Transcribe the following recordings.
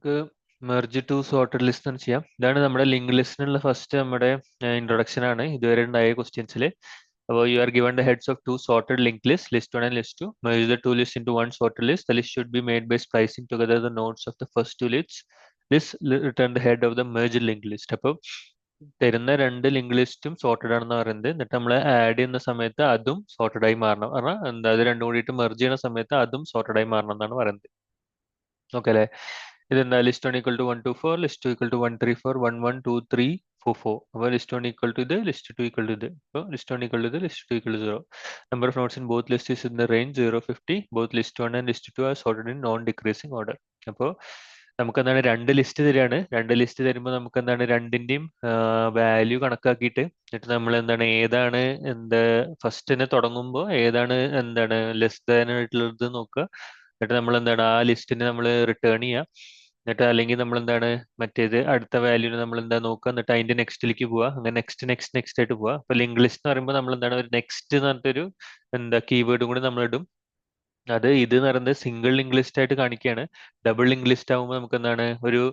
നമുക്ക് merge to sorted list എന്ന് ചെയ്യാം. ഇതാണ് നമ്മുടെ ലിങ്ക് ലിസ്റ്റിനുള്ള ഫസ്റ്റ് നമ്മുടെ ഇൻട്രൊഡക്ഷൻ ആണ് ഇതുവരെ ഉണ്ടായ ക്വസ്റ്റ്യൻസിൽ. അപ്പോൾ you are given the heads of two sorted link list, list 1 and list 2. Merge the two list into one sorted list. The list should be made by splicing together the nodes of the first two list. This return the head of the merge link list. അപ്പോൾ തരുന്ന രണ്ട് link ലിസ്റ്റും sorted ആണെന്ന് പറയുന്നത്, എന്നിട്ട് നമ്മൾ add ചെയ്യുന്ന സമയത്ത് അതും സോർട്ടഡ് ആയി മാറണം. പറഞ്ഞാൽ എന്താ, അത് രണ്ടും കൂടിയിട്ട് മെർജ് ചെയ്യുന്ന സമയത്ത് അതും സോർട്ടഡ് ആയി മാറണം എന്നാണ് പറയുന്നത്. ഓക്കെ അല്ലേ? ഇതെന്താ, list 1 equal to 1 2 4, list 2 equal to 1 3 4, 1 1 2 3 4 4. അപ്പോൾ ലിസ്റ്റ് 1 ഈക്വൽ ടു ഇത്, ലിസ്റ്റ് 2 ഈക്വൽ ടു ഇത്. അപ്പോൾ ലിസ്റ്റ് 1 ഈക്വൽ ടു ഇത്, list 2 equal to 0. Number of nodes in both list is in the range 0 50. Both list 1 and list 2 are sorted in non decreasing order. അപ്പോൾ നമുക്ക് എന്താണ്, രണ്ട് list തരികയാണ്. രണ്ട് ലിസ്റ്റ് തരുമ്പോൾ നമുക്ക് എന്താണ്, രണ്ടിന്റെയും വാല്യൂ കണക്കാക്കിയിട്ട് എന്നിട്ട് നമ്മൾ എന്താണ്, ഏതാണ് എന്ത് ഫസ്റ്റിനെ തുടങ്ങുമ്പോൾ ഏതാണ് എന്താണ് ലെസ് ദാൻ ആയിട്ടുള്ളത് നോക്കുക. എന്നിട്ട് നമ്മൾ എന്താണ് ആ ലിസ്റ്റിനെ നമ്മൾ റിട്ടേൺ ചെയ്യുക. എന്നിട്ട് അല്ലെങ്കിൽ നമ്മൾ എന്താണ് മറ്റേത് അടുത്ത വാല്യൂന് നമ്മൾ എന്താ നോക്കുക, എന്നിട്ട് അതിന്റെ നെക്സ്റ്റിലേക്ക് പോവുക. അങ്ങനെ നെക്സ്റ്റ് നെക്സ്റ്റ് നെക്സ്റ്റ് ആയിട്ട് പോവുക. അപ്പൊ ലിങ്ക് ലിസ്റ്റ് എന്ന് പറയുമ്പോൾ നമ്മൾ എന്താണ് ഒരു നെക്സ്റ്റ് എന്ന് പറഞ്ഞിട്ടൊരു എന്താ കീവേഡും കൂടി നമ്മൾ ഇടും. അത് ഇത് എന്ന് പറയുന്നത് സിംഗിൾ ലിങ്ക് ലിസ്റ്റ് ആയിട്ട് കാണിക്കുകയാണ്. ഡബിൾ ലിങ്ക് ലിസ്റ്റ് ആകുമ്പോൾ നമുക്ക് എന്താണ് ഒരു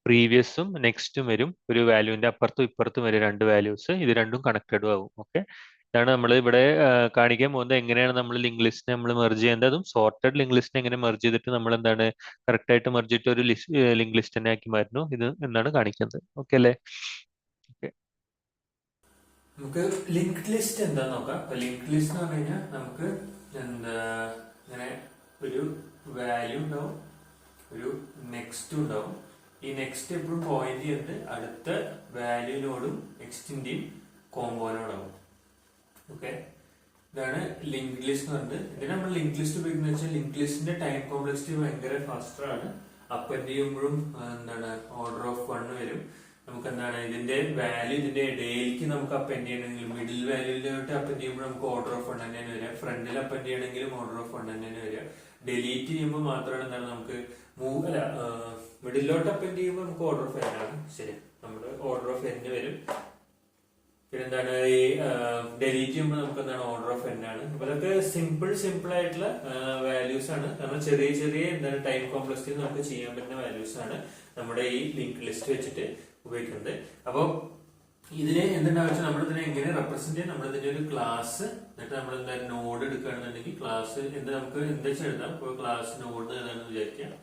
പ്രീവിയസും നെക്സ്റ്റും വരും, ഒരു വാല്യൂവിന്റെ അപ്പുറത്തും ഇപ്പുറത്തും വരും രണ്ട് വാല്യൂസ്. ഇത് രണ്ടും കണക്റ്റഡും ആവും. ഓക്കെ, ഇതാണ് നമ്മൾ ഇവിടെ കാണിക്കാൻ പോകുന്നത്. എങ്ങനെയാണ് നമ്മൾ ലിങ്ക് ലിസ്റ്റിനെ നമ്മൾ മെർജ് ചെയ്യുന്നത്, അതും സോർട്ടഡ് ലിങ്ക് ലിസ്റ്റിനെ എങ്ങനെ മെർജ് ചെയ്തിട്ട് നമ്മൾ എന്താണ് കറക്റ്റ് ആയിട്ട് മെർജ് ചെയ്തിട്ട് ഒരു ലിങ്ക് ലിസ്റ്റ് തന്നെ ആക്കി മാറ്റുന്നു, ഇത് എന്നാണ് കാണിക്കുന്നത്. ഓക്കെ അല്ലേ? ഓക്കെ, നമുക്ക് ലിങ്ക് ലിസ്റ്റ് എന്താ നോക്കാം. ലിങ്ക് ലിസ്റ്റ് എന്ന് പറഞ്ഞു കഴിഞ്ഞാൽ നമുക്ക് എന്താ ഇങ്ങനെ ഒരു വാല്യൂ ഉണ്ടാവും, ഒരു നെക്സ്റ്റ് ഉണ്ടാവും. ഈ നെക്സ്റ്റ് എപ്പോഴും പോയിന്റ് ചെയ്യുന്നത് അടുത്ത വാല്യൂനോടും നെക്സ്റ്റിന്റെയും കോമ്പോനോടാവും. ഓക്കെ, ഇതാണ് ലിങ്ക് ലിസ്റ്റ് എന്ന് പറയുന്നത്. ഇതിന് നമ്മൾ ലിങ്ക് ലിസ്റ്റ് ഉപയോഗിക്കുന്നത് വെച്ചാൽ ലിങ്ക് ലിസ്റ്റിന്റെ ടൈം കോംപ്ലക്സിറ്റി ഭയങ്കര ഫാസ്റ്റർ ആണ്. അപ്പൻഡ് ചെയ്യുമ്പോഴും എന്താണ് ഓർഡർ ഓഫ് 1 വരും. നമുക്ക് എന്താണ് ഇതിന്റെ വാല്യൂ ഇതിന്റെ ഇടയിലേക്ക് നമുക്ക് അപ്പൻഡ് ചെയ്യണമെങ്കിൽ മിഡിൽ വാല്യൂയിലോട്ട് അപ്പൻഡ് ചെയ്യുമ്പോൾ നമുക്ക് ഓർഡർ ഓഫ് 1 തന്നെയാണ് വരിക. ഫ്രണ്ടിൽ അപ്പൻഡ് ചെയ്യണമെങ്കിലും ഓർഡർ ഓഫ് 1 തന്നെയാണ് വരിക. ഡിലീറ്റ് ചെയ്യുമ്പോൾ മാത്രമാണ് എന്താണ് നമുക്ക് മിഡിലോട്ട് അപ്പൻഡ് ചെയ്യുമ്പോൾ നമുക്ക് ഓർഡർ ഓഫ് n ആണ്. ശരി, നമ്മുടെ ഓർഡർ ഓഫ് n വരും. പിന്നെ എന്താണ് ഈ ഡെലീറ്റ് ചെയ്യുമ്പോൾ നമുക്ക് എന്താണ് ഓർഡർ ഓഫ് n ആണ്. അപ്പൊ അതൊക്കെ സിമ്പിൾ ആയിട്ടുള്ള വാല്യൂസ് ആണ്. കാരണം ചെറിയ ചെറിയ എന്താണ് ടൈം കോംപ്ലക്സിറ്റി നമുക്ക് ചെയ്യാൻ പറ്റുന്ന വാല്യൂസ് ആണ് നമ്മുടെ ഈ ലിങ്ക് ലിസ്റ്റ് വെച്ചിട്ട് ഉപയോഗിക്കുന്നത്. അപ്പോൾ ഇതിന് എന്തുണ്ടാവും വെച്ചാൽ നമ്മൾ ഇതിനെ എങ്ങനെ റെപ്രസെന്റ് ചെയ്യാം, നമ്മൾ ഇതിന്റെ ഒരു ക്ലാസ് എന്നിട്ട് നമ്മൾ എന്താ നോഡ് എടുക്കുകയാണെന്നുണ്ടെങ്കിൽ ക്ലാസ് എന്താ നമുക്ക് എന്താ വെച്ചാൽ എഴുതാം. ഇപ്പോൾ ക്ലാസ് നോഡ് ഏതാണെന്ന് വിചാരിക്കാം.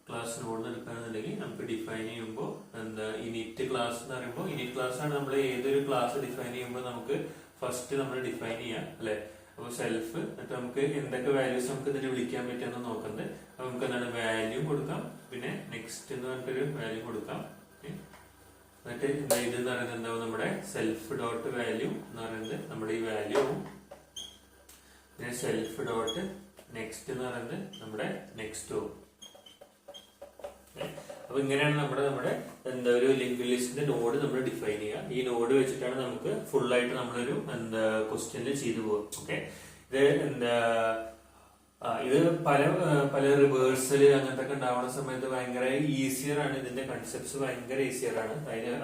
ക്ലാസ് നോഡ് എടുക്കുകയാണെന്നുണ്ടെങ്കിൽ നമുക്ക് ഡിഫൈൻ ചെയ്യുമ്പോൾ എന്താ ഇനിറ്റ് ക്ലാസ് എന്ന് പറയുമ്പോൾ ഇനിറ്റ് ക്ലാസ് ആണ് നമ്മൾ ഏതൊരു ക്ലാസ് ഡിഫൈൻ ചെയ്യുമ്പോൾ നമുക്ക് ഫസ്റ്റ് നമ്മൾ ഡിഫൈൻ ചെയ്യാം അല്ലെ. അപ്പോൾ സെൽഫ് എന്നിട്ട് നമുക്ക് എന്തൊക്കെ വാല്യൂസ് നമുക്ക് ഇതിൽ വിളിക്കാൻ പറ്റുമെന്ന് നോക്കുന്നത്. അപ്പൊ നമുക്ക് എന്താണ് വാല്യൂ കൊടുക്കാം, പിന്നെ നെക്സ്റ്റ് എന്ന് പറഞ്ഞിട്ടൊരു വാല്യൂ കൊടുക്കാം. എന്നിട്ട് ഇത് എന്ന് പറയുന്നത് എന്താവും നമ്മുടെ സെൽഫ് ഡോട്ട് വാല്യൂ എന്ന് പറയുന്നത് നമ്മുടെ ഈ വാല്യൂ ആവും. പിന്നെ സെൽഫ് ഡോട്ട് നെക്സ്റ്റ് എന്ന് പറയുന്നത് നമ്മുടെ നെക്സ്റ്റ് ആവും. അപ്പൊ ഇങ്ങനെയാണ് നമ്മുടെ എന്താ ഒരു ലിങ്ക് ലിസ്റ്റിന്റെ നോഡ് നമ്മൾ ഡിഫൈൻ ചെയ്യുക. ഈ നോഡ് വെച്ചിട്ടാണ് നമുക്ക് ഫുൾ ആയിട്ട് നമ്മളൊരു എന്താ ക്വസ്റ്റ്യനിൽ ചെയ്തു പോകും. ഓക്കെ, ഇത് എന്താ ഇത് പല റിവേഴ്സൽ അങ്ങനത്തെ ഒക്കെ ഉണ്ടാവുന്ന സമയത്ത് ഭയങ്കര ഈസിയർ ആണ്. ഇതിന്റെ കൺസെപ്റ്റ്സ് ഭയങ്കര ഈസിയർ ആണ്.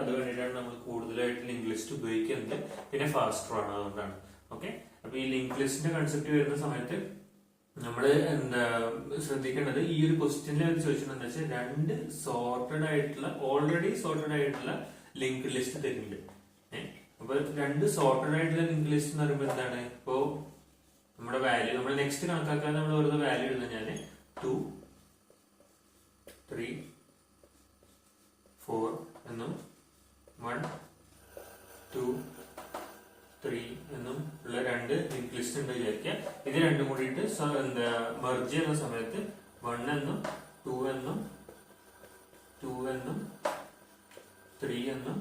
അത് വേണ്ടിയിട്ടാണ് നമ്മൾ കൂടുതലായിട്ട് ലിങ്ക് ലിസ്റ്റ് ഉപയോഗിക്കുന്നത്. പിന്നെ ഫാസ്റ്റർ ആണ്, അതുകൊണ്ടാണ്. ഓക്കെ, അപ്പൊ ഈ ലിങ്ക് ലിസ്റ്റിന്റെ കൺസെപ്റ്റ് വരുന്ന സമയത്ത് നമ്മൾ എന്താ ശ്രദ്ധിക്കേണ്ടത്, ഈ ഒരു ക്വസ്റ്റ്യനിൽ അവർ ചോദിച്ചിട്ടുണ്ടെന്ന് വെച്ചാൽ രണ്ട് ഓൾറെഡി സോർട്ടഡ് ആയിട്ടുള്ള ലിങ്ക് ലിസ്റ്റ് തരുന്നുണ്ട്. അപ്പൊ രണ്ട് സോർട്ടഡ് ആയിട്ടുള്ള ലിങ്ക് ലിസ്റ്റ് എന്ന് പറയുമ്പോൾ എന്താണ്, ഇപ്പോ നമ്മുടെ വാല്യൂ നമ്മൾ നെക്സ്റ്റ് കണക്കാക്കാൻ നമ്മൾ വെറുതെ വാല്യൂ ഇടുന്ന ഞാൻ 2 3 4 എന്നും 1 2 3 എന്നും ഉള്ള രണ്ട് ലിങ്ക് ലിസ്റ്റ് ഉണ്ട് വിചാരിക്കുക. ഇത് രണ്ടും കൂടിയിട്ട് എന്താ മെർജ് ചെയ്യുന്ന സമയത്ത് 1 എന്നും 2 എന്നും 2 എന്നും 3 എന്നും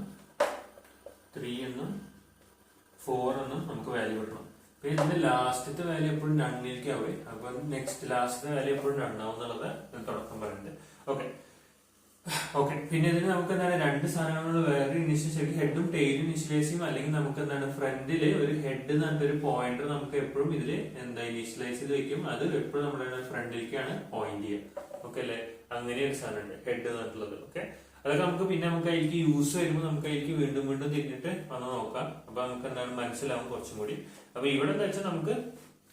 3 എന്നും 4 എന്നും നമുക്ക് വാല്യൂ കിട്ടണം. അപ്പൊ ഇതിന്റെ ലാസ്റ്റത്തെ വാല്യൂ എപ്പോഴും നണ്ണിലേക്ക് ആവേ. അപ്പൊ നെക്സ്റ്റ് ലാസ്റ്റത്തെ വാല്യൂ എപ്പോഴും നണ്ണാവും എന്നുള്ളത് തുടക്കം പറയുന്നത്. ഓക്കെ, പിന്നെ ഇതിന് നമുക്ക് എന്താണ് രണ്ട് സാധനങ്ങൾ വേറെ ഇനിഷ്യൽ ഹെഡും ടെയിലും ഇനിഷ്യലൈസ് ചെയ്യും. അല്ലെങ്കിൽ നമുക്ക് എന്താണ് ഫ്രണ്ടില് ഒരു ഹെഡ് എന്ന് പറഞ്ഞിട്ട് ഒരു പോയിന്റർ നമുക്ക് എപ്പോഴും ഇതില് എന്താ ഇനിഷ്യലൈസ് ചെയ്ത് വെക്കും. അത് എപ്പോഴും നമ്മുടെ ഫ്രണ്ടിലേക്കാണ് പോയിന്റ് ചെയ്യുക. ഓക്കെ അല്ലെ, അങ്ങനെ ഒരു സാധനം ഉണ്ട് ഹെഡ് എന്ന് പറഞ്ഞിട്ടുള്ളത്. ഓക്കെ, അതൊക്കെ നമുക്ക് അതിലേക്ക് യൂസ് വരുമ്പോൾ നമുക്ക് അതിലേക്ക് വീണ്ടും വീണ്ടും തിരിഞ്ഞിട്ട് വന്ന് നോക്കാം. അപ്പൊ നമുക്ക് എന്താണ് മനസ്സിലാവും കുറച്ചും കൂടി. അപ്പൊ ഇവിടെ എന്താ വെച്ചാൽ നമുക്ക്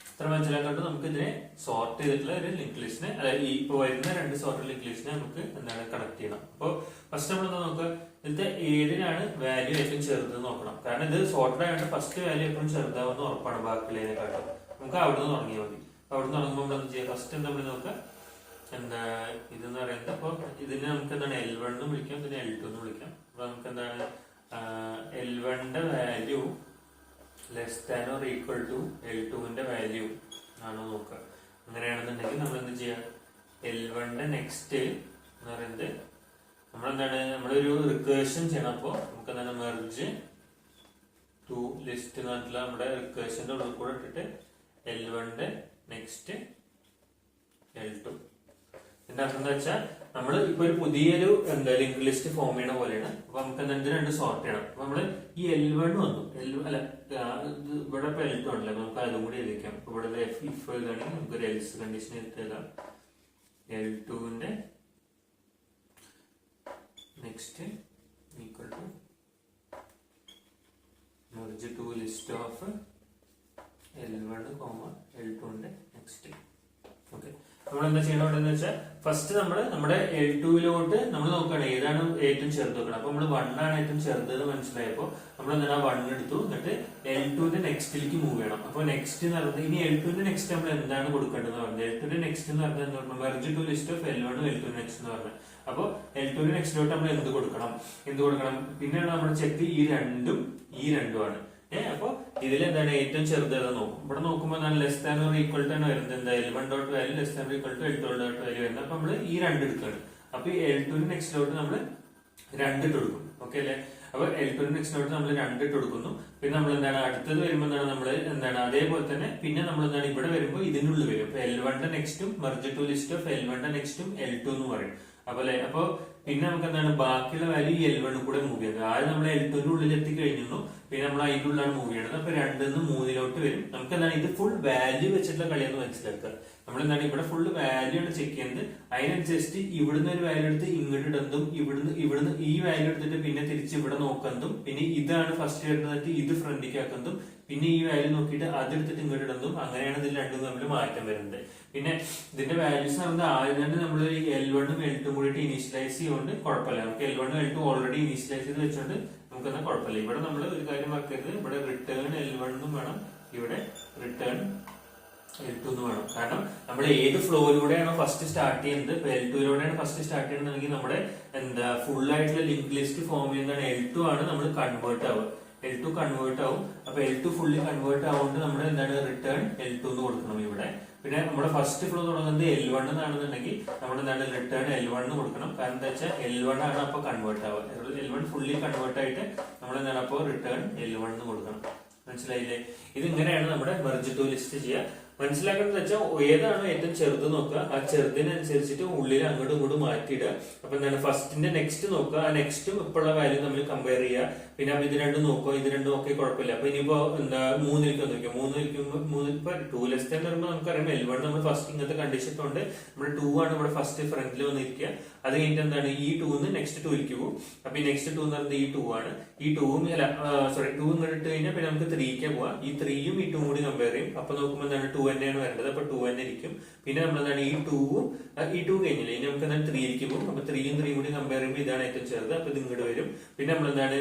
ഇത്ര മനസ്സിലാക്കാണ്ട് നമുക്ക് ഇതിനെ സോർട്ട് ചെയ്തിട്ടുള്ള ഒരു ലിങ്ക് ലിസ്റ്റിനെ, അതായത് ഇപ്പൊ വരുന്ന 2 സോർട്ടഡ് ലിങ്ക് ലിസ്റ്റിനെ നമുക്ക് എന്താണ് കണക്ട് ചെയ്യണം. അപ്പോൾ ഫസ്റ്റ് നമ്മൾ എന്താ നോക്കുക, ഇതിലത്തെ ഏതിനാണ് വാല്യൂ ഏറ്റവും ചെറുത് നോക്കണം. കാരണം ഇത് സോർട്ടഡ് ആയതുകൊണ്ട് ഫസ്റ്റ് വാല്യൂ എപ്പോഴും ചെറുതാവുന്ന ഉറപ്പാണ് ബാക്കിയുള്ളതിനെക്കാട്ടും. നമുക്ക് അവിടെ നിന്ന് തുടങ്ങിയാൽ മതി. അവിടെ നിന്ന് തുടങ്ങുമ്പോൾ നമ്മൾ എന്ത് ചെയ്യുക, ഫസ്റ്റ് നമ്മൾ നോക്കുക എന്താ ഇതെന്ന് പറയുന്നത്. അപ്പോൾ ഇതിനെ നമുക്ക് എന്താണ് L1 എന്നും വിളിക്കാം, ഇതിനെ L2 എന്ന് വിളിക്കാം. അപ്പൊ നമുക്ക് എന്താണ് L1ന്റെ value less than or equal to L2ന്റെ വാല്യൂ ആണോ നോക്കുക. അങ്ങനെയാണെന്നുണ്ടെങ്കിൽ നമ്മൾ എന്ത് ചെയ്യാം, L1ന്റെ നെക്സ്റ്റ് എന്ന് പറയുന്നത് നമ്മളെന്താണ് നമ്മളൊരു റിക്കേഷൻ ചെയ്യണം. അപ്പോൾ നമുക്ക് എന്താണ് മെർജ് ടു ലിസ്റ്റ് എന്ന് പറഞ്ഞിട്ടുള്ള നമ്മുടെ റിക്കേഷന്റെ ഉള്ളിൽ കൂടെ ഇട്ടിട്ട് L1ന്റെ നെക്സ്റ്റ് L2. ഇതിന്റെ അർത്ഥം എന്താ വെച്ചാൽ നമ്മൾ ഇപ്പൊ ഒരു പുതിയൊരു എന്താ ലിങ്ക് ലിസ്റ്റ് ഫോം ചെയ്യണ പോലെയാണ്. അപ്പൊ നമുക്ക് എന്താ 2 സോർട്ട് ചെയ്യണം. അപ്പൊ നമ്മള് ഈ L1 വന്നു, അല്ല ഇവിടെ ഇപ്പൊ L2 ആണല്ലോ, നമുക്ക് അതും കൂടി എഴുതിക്കാം. ഇവിടെ ഇഫ് എഴുതുകയാണെങ്കിൽ നമുക്ക് ഒരു എൽസ് കണ്ടീഷൻ എഴുതാം. L2ന്റെ next equal to merge two list of L1, L2ന്റെ നെക്സ്റ്റ്. ഓക്കെ, നമ്മൾ എന്താ ചെയ്യണം അവിടെ എന്ന് വെച്ചാൽ ഫസ്റ്റ് നമ്മുടെ L2യിലോട്ട് നമ്മൾ നോക്കുകയാണ് ഏതാണ് ഏറ്റവും ചെറുത് നോക്കണം. അപ്പൊ നമ്മൾ 1 ആണ് ഏറ്റവും ചെറുത് എന്ന് മനസ്സിലായപ്പോൾ നമ്മൾ എന്താണ് 1 എടുത്തു, എന്നിട്ട് L2ന്റെ നെക്സ്റ്റിലേക്ക് മൂവ് ചെയ്യണം. അപ്പൊ നെക്സ്റ്റ് എന്ന് പറയുന്നത് ഇനി L2ന്റെ നെക്സ്റ്റ് നമ്മൾ എന്താണ് കൊടുക്കേണ്ടത് പറഞ്ഞത്, L2ന്റെ നെക്സ്റ്റ് എന്ന് പറഞ്ഞാൽ എന്താ പറഞ്ഞാൽ merge two list of L1 L2 next എന്ന് പറഞ്ഞത്. അപ്പൊ L2ന്റെ നെക്സ്റ്റിലോട്ട് നമ്മൾ എന്ത് കൊടുക്കണം, പിന്നെയാണ് നമ്മൾ ചെക്ക് ഈ രണ്ടും ആണ്. അപ്പൊ ഇതിൽ എന്താണ് ഏറ്റവും ചെറുത് നോക്കും. ഇവിടെ നോക്കുമ്പോൾ എന്താണ് less than or equal to ആണ് വരുന്നത്. എന്താ L1 dot value less than equal to L2 dot value വരുന്നത്. അപ്പൊ നമ്മൾ ഈ 2 എടുക്കുകയാണ്. അപ്പൊ ഈ L2ന്റെ നെക്സ്റ്റിലോട്ട് നമ്മൾ 2 ഇട്ട് കൊടുക്കും. ഓക്കെ അല്ലെ. അപ്പൊ L2ന്റെ നെക്സ്റ്റിലോട്ട് നമ്മൾ 2 ഇട്ട് കൊടുക്കുന്നു. പിന്നെ നമ്മൾ എന്താണ് അടുത്തത് വരുമ്പോൾ നമ്മൾ എന്താണ് അതേപോലെ തന്നെ പിന്നെ നമ്മൾ എന്താണ് ഇവിടെ വരുമ്പോൾ ഇതിനുള്ളിൽ വരും. അപ്പൊ L1ന്റെ നെക്സ്റ്റും മെർജ് ടു ലിസ്റ്റ് ഓഫ് L1ന്റെ നെക്സ്റ്റും L2 എന്ന് പറയും. അപ്പൊ പിന്നെ നമുക്ക് എന്താണ് ബാക്കിയുള്ള വാല്യൂ L1 കൂടെ മൂവ് ചെയ്യുന്നത്. ആദ്യം നമ്മൾ L2ന്റെ ഉള്ളിൽ എത്തിക്കഴിഞ്ഞു, പിന്നെ നമ്മൾ അതിന്റെ ഉള്ളിലാണ് മൂവ് ചെയ്യണത്. അപ്പൊ 2 3 വരും. നമുക്ക് എന്താണ് ഇത് ഫുൾ വാല്യൂ വെച്ചിട്ടുള്ള കളിയെന്ന് മനസ്സിലാക്കുക. നമ്മൾ എന്താണ് ഇവിടെ ഫുൾ വാല്യൂ ആണ് ചെക്ക് ചെയ്യുന്നത്. അതിനനുസരിച്ച് ഇവിടുന്ന് ഒരു വാല്യൂ എടുത്ത് ഇങ്ങോട്ട് ഇടുന്നതും ഇവിടുന്ന് ഈ വാല്യൂ എടുത്തിട്ട് പിന്നെ തിരിച്ച് ഇവിടെ നോക്കുന്നതും പിന്നെ ഇതാണ് ഫസ്റ്റ് വരുന്നത് ഇത് ഫ്രണ്ടിലേക്ക് ആക്കുന്നതും പിന്നെ ഈ വാല്യൂ നോക്കിയിട്ട് അതെടുത്തിട്ട് ഇങ്ങോട്ട് ഇടുന്നതും അങ്ങനെയാണ് ഇതിൽ രണ്ടും തമ്മിൽ മാറ്റം വരുന്നത്. പിന്നെ ഇതിന്റെ വാല്യൂസ് പറയുന്നത് ആദ്യം തന്നെ നമ്മൾ L1ഉം L2 കൂടിയിട്ട് ഇനീഷ്യലൈസ് ചെയ്യുകൊണ്ട് കുഴപ്പമില്ല. നമുക്ക് L1ഉം L2 ഓൾറെഡി ഇനീഷ്യലൈസ് ചെയ്ത് വെച്ചുകൊണ്ട് നമുക്കെന്നാൽ കുഴപ്പമില്ല. ഇവിടെ നമ്മൾ ഒരു കാര്യം ആക്കരുത്, ഇവിടെ റിട്ടേൺ L1 എന്നും വേണം, ഇവിടെ റിട്ടേൺ L2 എന്ന് വേണം. കാരണം നമ്മൾ ഏത് ഫ്ലോയിലൂടെയാണോ ഫസ്റ്റ് സ്റ്റാർട്ട് ചെയ്യുന്നത്, ഇപ്പൊ L2യിലൂടെയാണ് ഫസ്റ്റ് സ്റ്റാർട്ട് ചെയ്യുന്നതെങ്കിൽ നമ്മുടെ എന്താ ഫുൾ ആയിട്ടുള്ള ലിങ്ക് ലിസ്റ്റ് ഫോം ചെയ്യുന്നതാണ് L2 ആണ് നമ്മൾ കൺവേർട്ട് ആവുക. L2 കൺവേർട്ട് ആവും. അപ്പൊ L2 ഫുള്ളി കൺവേർട്ട് ആവുകൊണ്ട് നമ്മൾ എന്താണ് റിട്ടേൺ L2 എന്ന് കൊടുക്കണം ഇവിടെ. പിന്നെ നമ്മുടെ ഫസ്റ്റ് ഫ്ലോ തുടങ്ങുന്നത് L1 എന്നാണെന്നുണ്ടെങ്കിൽ നമ്മൾ എന്താണ് റിട്ടേൺ L1 എന്ന് കൊടുക്കണം. കാരണം എന്താ വെച്ചാൽ L1 ആണ് അപ്പൊ കൺവേർട്ട് ആവുക. L1 ഫുള്ളി കൺവേർട്ട് ആയിട്ട് നമ്മൾ എന്താണ് അപ്പോൾ റിട്ടേൺ L1 എന്ന് കൊടുക്കണം. മനസ്സിലായില്ലേ? ഇത് ഇങ്ങനെയാണ് നമ്മുടെ മെർജ് ടു ലിസ്റ്റ് ചെയ്യുക. മനസ്സിലാക്കേണ്ടത് വെച്ചാൽ ഏതാണോ ഏറ്റവും ചെറുത് നോക്കുക, ആ ചെറുതിനനുസരിച്ചിട്ട് ഉള്ളിൽ അങ്ങോട്ടും ഇങ്ങോട്ടും മാറ്റിയിടുക. അപ്പൊ എന്താണ് ഫസ്റ്റിന്റെ നെക്സ്റ്റ് നോക്കുക, ആ നെക്സ്റ്റും ഇപ്പോഴുള്ള വാല്യൂ തമ്മിൽ കമ്പയർ ചെയ്യുക. പിന്നെ അപ്പൊ ഇത് രണ്ടും നോക്കുക, ഇത് രണ്ടും ഒക്കെ കുഴപ്പമില്ല. അപ്പൊ ഇനിയിപ്പോ എന്താ 3 നോക്കിയാൽ 3 ഇപ്പൊ 2 ലെസ് ദാൻ വരുമ്പോൾ നമുക്കറിയാം L1 നമ്മൾ ഫസ്റ്റ് ഇങ്ങനത്തെ കണ്ടീഷൻ ഇട്ടുണ്ട്. നമ്മുടെ 2 ആണ് ഇവിടെ ഫസ്റ്റ് ഫ്രണ്ടിൽ വന്നിരിക്കുക. അത് കഴിഞ്ഞിട്ട് എന്താണ് ഈ 2 നെക്സ്റ്റ് 2ലേക്ക് പോകും. അപ്പൊ ഈ നെക്സ്റ്റ് 2 എന്ന് പറയുന്നത് ഈ 2 ആണ്. ഈ 2 ഇങ്ങോട്ട് ഇട്ട് കഴിഞ്ഞാൽ പിന്നെ നമുക്ക് 3ക്ക് പോവാം. ഈ 3യും ഈ 2 കൂടി കമ്പയർ ചെയ്യും. അപ്പൊ നോക്കുമ്പോൾ എന്താണ് 2 തന്നെയാണ് വരേണ്ടത്. അപ്പൊ 2 തന്നെ ഇരിക്കും. പിന്നെ നമ്മൾ എന്താണ് ഈ 2 കഴിഞ്ഞില്ല, ഇനി നമുക്ക് എന്താണ് 3ലേക്ക് പോകും. അപ്പൊ 3യും 3യും കൂടി കമ്പയർ ചെയ്യുമ്പോൾ ഇതാണ് ഏറ്റവും ചെറുത്. അപ്പൊ ഇത് ഇങ്ങോട്ട് വരും. പിന്നെ നമ്മൾ എന്താണ്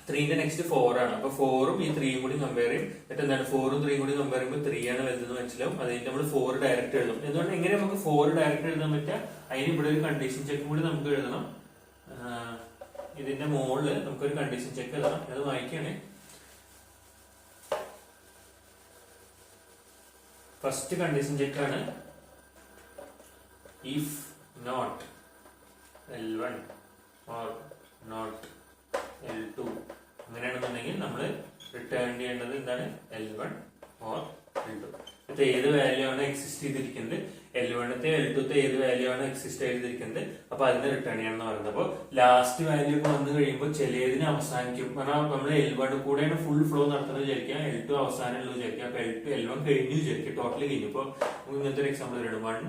3ന്റെ നെക്സ്റ്റ് 4 ആണ്. അപ്പൊ 4ഉം ഈ 3യും കൂടി കമ്പയർ ചെയ്യും. എന്നിട്ട് എന്താണ് 4ഉം 3യും കൂടി കമ്പയർ ചെയ്യുമ്പോൾ 3 ആണ് വലുതെന്ന് മനസ്സിലാവും. അത് കഴിഞ്ഞ് നമ്മൾ 4 ഡയറക്റ്റ് എഴുതും. എന്തുകൊണ്ട് എങ്ങനെ നമുക്ക് 4 ഡയറക്റ്റ് എഴുതാൻ പറ്റുക, അതിന് ഇവിടെ ഒരു കണ്ടീഷൻ ചെക്കും കൂടി നമുക്ക് എഴുതണം. ഇതിന്റെ മുകളിൽ നമുക്കൊരു കണ്ടീഷൻ ചെക്ക് എഴുതണം. അത് വായിക്കുകയാണെ ഫസ്റ്റ് കണ്ടീഷൻ ചെക്കാണ് if not L1 or not L2 അങ്ങനെയാണെന്നുണ്ടെങ്കിൽ നമ്മൾ റിട്ടേൺ ചെയ്യേണ്ടത് എന്താണ് L1 ഓർ L2. ഇത് ഏത് വാല്യൂ ആണ് എക്സിസ്റ്റ് ചെയ്തിരിക്കുന്നത്, L1ത്തെ L2ത്തെ ഏത് വാല്യൂ ആണ് എക്സിസ്റ്റ് ചെയ്തിരിക്കുന്നത്, അപ്പൊ അതിന് റിട്ടേൺ ചെയ്യണം എന്ന് പറയുന്നത്. അപ്പൊ ലാസ്റ്റ് വാല്യൂ ഒക്കെ വന്നു കഴിയുമ്പോൾ ചിലതിന് അവസാനിക്കും. കാരണം നമ്മൾ L1 കൂടെയാണ് ഫുൾ ഫ്ലോ നടത്തുന്നത് വിചാരിക്കുക, L2 അവസാനമുള്ളത് വിചാരിക്കുക. അപ്പൊ L1 കഴിഞ്ഞു വിചാരിക്കുക, ടോട്ടലി കഴിഞ്ഞു. ഇപ്പൊ ഇങ്ങനത്തെ ഒരു എക്സാമ്പിൾ വരണം 1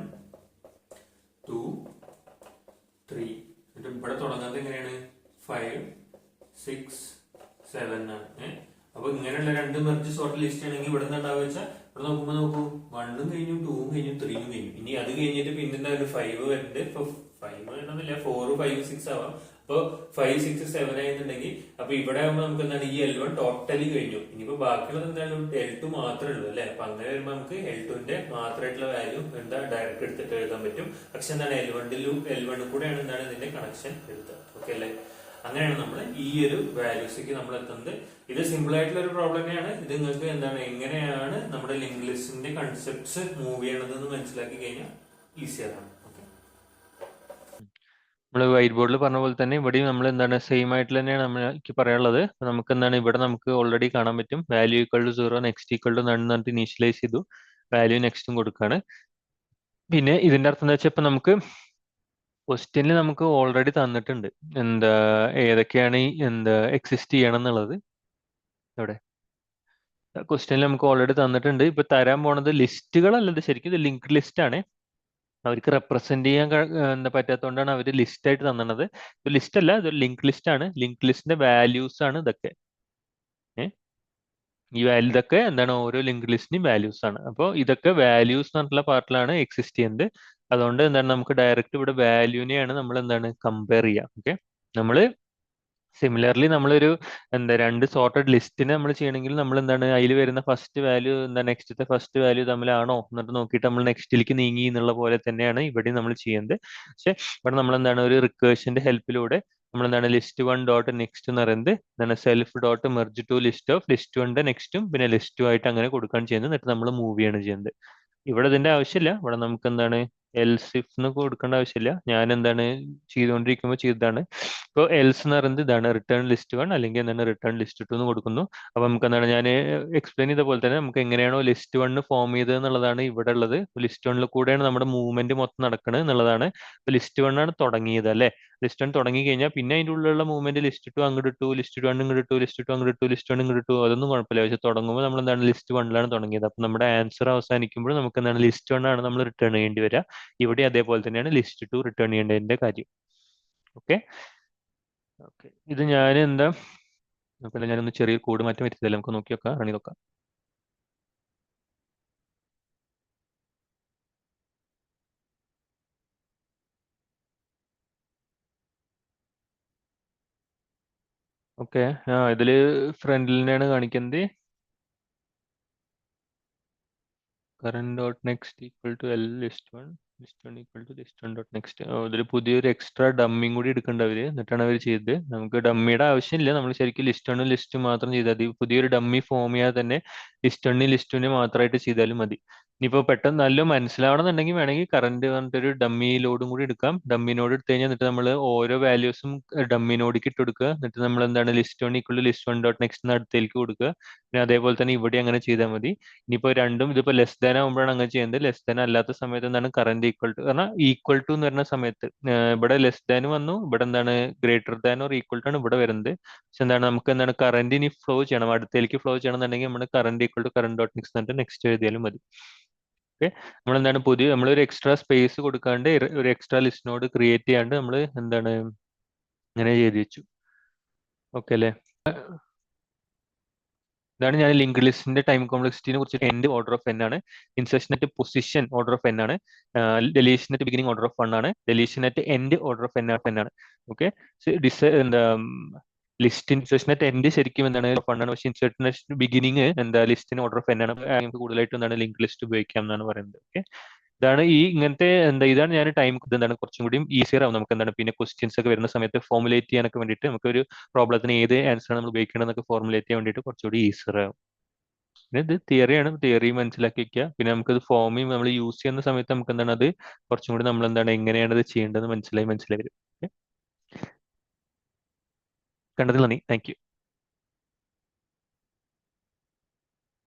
2 3. എന്നിട്ട് ഇവിടെ തുടങ്ങുന്നത് എങ്ങനെയാണ് 5 6 7 ആണ്. അപ്പൊ ഇങ്ങനെയുള്ള 2 മെർജ് സോർട്ട് ലിസ്റ്റ് ആണെങ്കിൽ ഇവിടെ എന്താ വെച്ചാൽ ഇവിടെ നോക്കുമ്പോ നോക്കൂ 1 കഴിഞ്ഞു 2 കഴിഞ്ഞു 3 കഴിഞ്ഞു. ഇനി അത് കഴിഞ്ഞിട്ട് പിന്നെ ഒരു 5 വരുന്നുണ്ട്. ഇപ്പൊ 5 വേണമെന്നില്ല, 4 5 6 ആവാം. അപ്പൊ 5 6 7 ആയിരുന്നുണ്ടെങ്കിൽ അപ്പൊ ഇവിടെ ആകുമ്പോൾ നമുക്ക് എന്താണ് ഈ L1 ടോട്ടലി കഴിഞ്ഞു. ഇനിയിപ്പോ ബാക്കിയുള്ളത് എന്താണ് L2 മാത്രമേ ഉള്ളൂ അല്ലെ. അപ്പൊ അങ്ങനെ വരുമ്പോ നമുക്ക് L2ന്റെ മാത്രമായിട്ടുള്ള വാല്യൂ എന്താ ഡയറക്റ്റ് എടുത്തിട്ട് എഴുതാൻ പറ്റും. പക്ഷെ എന്താണ് L1 കൂടെയാണ് എന്താണ് ഇതിന്റെ കണക്ഷൻ എടുത്തത്. ഓക്കെ അല്ലെ. അങ്ങനെയാണ് നമ്മൾ ഈ ഒരു വാല്യൂസിലേക്ക് നമ്മൾ എത്തുന്നത്. ഇത് സിമ്പിൾ ആയിട്ടുള്ള ഒരു പ്രോബ്ലം തന്നെയാണ്. ഇത് നിങ്ങൾക്ക് എന്താണ് എങ്ങനെയാണ് നമ്മുടെ ലിങ്ക് ലിസ്റ്റിന്റെ കൺസെപ്റ്റ്സ് മൂവ് ചെയ്യണതെന്ന് മനസ്സിലാക്കി കഴിഞ്ഞാൽ ഈസിയാണ്. നമ്മൾ വൈറ്റ് ബോർഡിൽ പറഞ്ഞ പോലെ തന്നെ ഇവിടെയും നമ്മൾ എന്താണ് സെയിം ആയിട്ട് തന്നെയാണ് നമുക്ക് പറയാനുള്ളത്. നമുക്ക് എന്താണ് ഇവിടെ നമുക്ക് ഓൾറെഡി കാണാൻ പറ്റും value equal to 0 next equal to none എന്നിട്ട് ഇനീഷ്യലൈസ് ചെയ്തു, വാല്യൂ നെക്സ്റ്റും കൊടുക്കുകയാണ്. പിന്നെ ഇതിന്റെ അർത്ഥം എന്താ വെച്ചാൽ ഇപ്പൊ നമുക്ക് ക്വസ്റ്റ്യനിൽ നമുക്ക് ഓൾറെഡി തന്നിട്ടുണ്ട് എന്താ ഏതൊക്കെയാണ് ഈ എന്താ എക്സിസ്റ്റ് ചെയ്യണം എന്നുള്ളത്. ഇവിടെ ക്വസ്റ്റ്യനിൽ നമുക്ക് ഓൾറെഡി തന്നിട്ടുണ്ട്. ഇപ്പൊ തരാൻ പോണത് ലിസ്റ്റുകളല്ലത്, ശരിക്കും ഇത് ലിങ്ക്ഡ് ലിസ്റ്റ് ആണ്. അവർക്ക് റെപ്രസെന്റ് ചെയ്യാൻ എന്താ പറ്റാത്തതുകൊണ്ടാണ് അവർ ലിസ്റ്റ് ആയിട്ട് തന്നത്. ഇത് ലിസ്റ്റ് അല്ല, ഇതൊരു ലിങ്ക് ലിസ്റ്റ് ആണ്. ലിങ്ക് ലിസ്റ്റിന്റെ വാല്യൂസ് ആണ് ഇതൊക്കെ. ഈ വാല്യൂ ഇതൊക്കെ എന്താണ് ഓരോ ലിങ്ക് ലിസ്റ്റിന്റെയും വാല്യൂസ് ആണ്. അപ്പോൾ ഇതൊക്കെ വാല്യൂസ് എന്നുള്ള പാർട്ടിലാണ് എക്സിസ്റ്റ് ചെയ്യുന്നത്. അതുകൊണ്ട് എന്താണ് നമുക്ക് ഡയറക്റ്റ് ഇവിടെ വാല്യൂനെയാണ് നമ്മൾ എന്താണ് കമ്പയർ ചെയ്യുക. ഓക്കെ, നമ്മൾ സിമിലർലി നമ്മളൊരു എന്താ രണ്ട് സോർട്ടഡ് ലിസ്റ്റിനെ നമ്മൾ ചെയ്യണമെങ്കിൽ നമ്മൾ എന്താണ് അതിൽ വരുന്ന ഫസ്റ്റ് വാല്യൂ എന്താ നെക്സ്റ്റത്തെ ഫസ്റ്റ് വാല്യൂ തമ്മിലാണോ എന്നിട്ട് നോക്കിയിട്ട് നമ്മൾ നെക്സ്റ്റിലേക്ക് നീങ്ങി എന്നുള്ള പോലെ തന്നെയാണ് ഇവിടെ നമ്മൾ ചെയ്യുന്നത്. പക്ഷെ ഇവിടെ നമ്മൾ എന്താണ് ഒരു റിക്കേഷന്റെ ഹെൽപ്പിലൂടെ നമ്മൾ എന്താണ് ലിസ്റ്റ് 1 ഡോട്ട് നെക്സ്റ്റ് എന്ന് പറയുന്നത് എന്താണ് self dot merge two list of list 1ന്റെ നെക്സ്റ്റും പിന്നെ ലിസ്റ്റ് 2 ആയിട്ട് അങ്ങനെ കൊടുക്കുകയാണ് ചെയ്യുന്നത്. എന്നിട്ട് നമ്മൾ മൂവ് ചെയ്യാണ് ചെയ്യുന്നത്. ഇവിടെ ഇതിന്റെ ആവശ്യമില്ല. ഇവിടെ നമുക്ക് എന്താണ് എൽസ് ഇഫ് എന്ന് കൊടുക്കേണ്ട ആവശ്യമില്ല. ഞാൻ എന്താണ് ചെയ്തുകൊണ്ടിരിക്കുമ്പോൾ ചെയ്തതാണ്. ഇപ്പോൾ എൽസ് എന്ന് പറയുന്നത് ഇതാണ് റിട്ടേൺ ലിസ്റ്റ് 1 അല്ലെങ്കിൽ എന്താണ് റിട്ടേൺ ലിസ്റ്റ് 2 എന്ന് കൊടുക്കുന്നു. അപ്പൊ നമുക്ക് എന്താണ് ഞാൻ എക്സ്പ്ലെയിൻ ചെയ്ത പോലെ തന്നെ നമുക്ക് എങ്ങനെയാണോ ലിസ്റ്റ് 1 ഫോം ചെയ്തത് എന്നുള്ളതാണ് ഇവിടെ ഉള്ളത്. ലിസ്റ്റ് 1 കൂടെയാണ് നമ്മുടെ മൂവ്മെന്റ് മൊത്തം നടക്കുന്നത് എന്നുള്ളതാണ്. ഇപ്പൊ ലിസ്റ്റ് 1 ആണ് തുടങ്ങിയത് അല്ലെ. ലിസ്റ്റ് 1 തുടങ്ങി കഴിഞ്ഞാൽ പിന്നെ അതിന്റെ ഉള്ളിലുള്ള മൂവ്മെന്റ് ലിസ്റ്റ് 2 അങ്ങോട്ട് ഇട്ടു, ലിസ്റ്റ് 2 ഇങ്ങോട്ട് ഇട്ടു, ലിസ്റ്റ് 2 അങ്ങോട്ട് ഇട്ടു, ലിസ്റ്റ് 1 ഇങ്ങോട്ട് ഇട്ടു, അതൊന്നും കുഴപ്പമില്ല. പക്ഷെ തുടങ്ങുമ്പോൾ നമ്മൾ എന്താണ് ലിസ്റ്റ് 1ലാണ് തുടങ്ങിയത്. അപ്പൊ നമ്മുടെ ആൻസർ അവസാനിക്കുമ്പോൾ നമുക്ക് എന്താണ് ലിസ്റ്റ് 1 ആണ് നമ്മൾ റിട്ടേൺ ചെയ്യേണ്ടി വരിക. ഇവിടെ അതേപോലെ തന്നെയാണ് ലിസ്റ്റ് 2 റിട്ടേൺ ചെയ്യേണ്ടതിന്റെ കാര്യം. ഓക്കെ ഓക്കെ ഇത് ഞാൻ എന്താ പിന്നെ ഞാനൊന്ന് ചെറിയ കോഡ് മാറ്റം വരുത്തില്ല, നമുക്ക് നോക്കി നോക്കാം, റൺ ചെയ്ത് നോക്കാം. ഓക്കെ ഇതില് ഫ്രണ്ടിലിനെയാണ് കാണിക്കുന്നത്. Current dot next equal to L list 1 list 1 equal to list 1 dot next. ഇതിൽ പുതിയൊരു എക്സ്ട്രാ ഡമ്മിയും കൂടി എടുക്കേണ്ടവര്, എന്നിട്ടാണ് അവർ ചെയ്തത്. നമുക്ക് ഡമ്മിയുടെ ആവശ്യമില്ല, നമ്മൾ ശരിക്കും ലിസ്റ്റ് 1 ലിസ്റ്റ് മാത്രം ചെയ്താൽ മതി. പുതിയൊരു ഡമ്മി ഫോം ചെയ്യാതെ തന്നെ ലിസ്റ്റ് 1 ലിസ്റ്റ് 2 മാത്രമായിട്ട് ചെയ്താലും മതി. ഇനിയിപ്പോൾ പെട്ടെന്ന് നല്ല മനസ്സിലാവണമെന്നുണ്ടെങ്കിൽ വേണമെങ്കിൽ കറന്റ് പറഞ്ഞിട്ടൊരു ഡമ്മി ലോഡും കൂടി എടുക്കാം. ഡമ്മി നോഡ് എടുത്തു കഴിഞ്ഞാൽ എന്നിട്ട് നമ്മൾ ഓരോ വാല്യൂസും ഡമ്മി നോഡിക്ക് ഇട്ട് കൊടുക്കുക. എന്നിട്ട് നമ്മൾ എന്താണ് list 1 equal to list 1 dot next അടുത്തേക്ക് കൊടുക്കുക. പിന്നെ അതേപോലെ തന്നെ ഇവിടെ അങ്ങനെ ചെയ്താൽ മതി. ഇനിയിപ്പോ രണ്ടും ഇതിപ്പോ ലെസ് ദാൻ ആകുമ്പോഴാണ് അങ്ങനെ ചെയ്യുന്നത്. ലെസ് ദാൻ അല്ലാത്ത സമയത്ത് എന്താണ് കറന്റ് ഈക്വൽ ടു കാരണം ഈക്വൽ ടു എന്ന് പറയുന്ന സമയത്ത് ഇവിടെ ലെസ് ദാൻ വന്നു, ഇവിടെ എന്താണ് greater than or equal to ആണ് ഇവിടെ വരുന്നത്. പക്ഷെ എന്താണ് നമുക്ക് എന്താണ് കറന്റ് ഇനി ഫ്ലോ ചെയ്യണം, അടുത്തേക്ക് ഫ്ലോ ചെയ്യണം എന്നുണ്ടെങ്കിൽ നമ്മൾ current equal to current dot next എന്നിട്ട് നെക്സ്റ്റ് എഴുതിയാലും മതി. ഓക്കെ, നമ്മൾ എന്താണ് നമ്മളൊരു എക്സ്ട്രാ സ്പേസ് കൊടുക്കാണ്ട് ഒരു എക്സ്ട്രാ ലിസ്റ്റ് നോഡ് ക്രിയേറ്റ് ചെയ്യാണ്ട് നമ്മൾ എന്താണ് ഇങ്ങനെ ചെയ്ത് വെച്ചു. ഓക്കെ അല്ലേ. ഇതാണ് ഞാൻ ലിങ്ക് ലിസ്റ്റിന്റെ ടൈം കോംപ്ലക്സിറ്റിനെ കുറിച്ച്. എൻഡ് ഓർഡർ ഓഫ് എൻ ആണ്, insertion at position order of N ആണ്, deletion at beginning order of 1 ആണ്, deletion at end order of N ആണ്. ഓക്കെ, എന്താ ലിസ്റ്റ് ഇൻസെർഷൻ അറ്റ് എൻഡ് ശരിക്കും എന്താണ് 1 ആണ്, പക്ഷേ ഇൻസെർഷൻ അറ്റ് ബിഗിനിങ് എന്താ ലിസ്റ്റിന് ഓർഡർ ഓഫ് എൻ ആണ്. നമുക്ക് കൂടുതലായിട്ട് എന്താണ് ലിങ്ക് ലിസ്റ്റ് ഉപയോഗിക്കാം എന്നാണ് പറയുന്നത്. ഓക്കെ, ഇതാണ് ഈ ഇങ്ങനത്തെ എന്താ ഇതാണ് ഞാൻ ടൈം എന്താണ് കുറച്ചും കൂടി ഈസിയർ ആവും നമുക്ക് എന്താണ് പിന്നെ ക്വസ്റ്റ്യൻസ് ഒക്കെ വരുന്ന സമയത്ത് ഫോർമുലേറ്റ് ചെയ്യാനൊക്കെ വേണ്ടിയിട്ട് നമുക്ക് ഒരു പ്രോബ്ലത്തിന് ഏത് ആൻസർ നമ്മൾ ഉപയോഗിക്കണം എന്നൊക്കെ ഫോർമുലേറ്റ് ചെയ്യാൻ വേണ്ടിയിട്ട് കുറച്ചുകൂടി ഈസിയർ ആവും. പിന്നെ ഇത് തിയറിയാണ്, തിയറി മനസ്സിലാക്കി വെക്കുക. പിന്നെ നമുക്കത് ഫോമിൽ നമ്മൾ യൂസ് ചെയ്യുന്ന സമയത്ത് നമുക്ക് എന്താണ് അത് കുറച്ചും കൂടി നമ്മൾ എന്താണ് എങ്ങനെയാണ് ഇത് ചെയ്യേണ്ടത് മനസ്സിലായി വരും. കണ്ടതിൽ നന്ദി, താങ്ക് യു.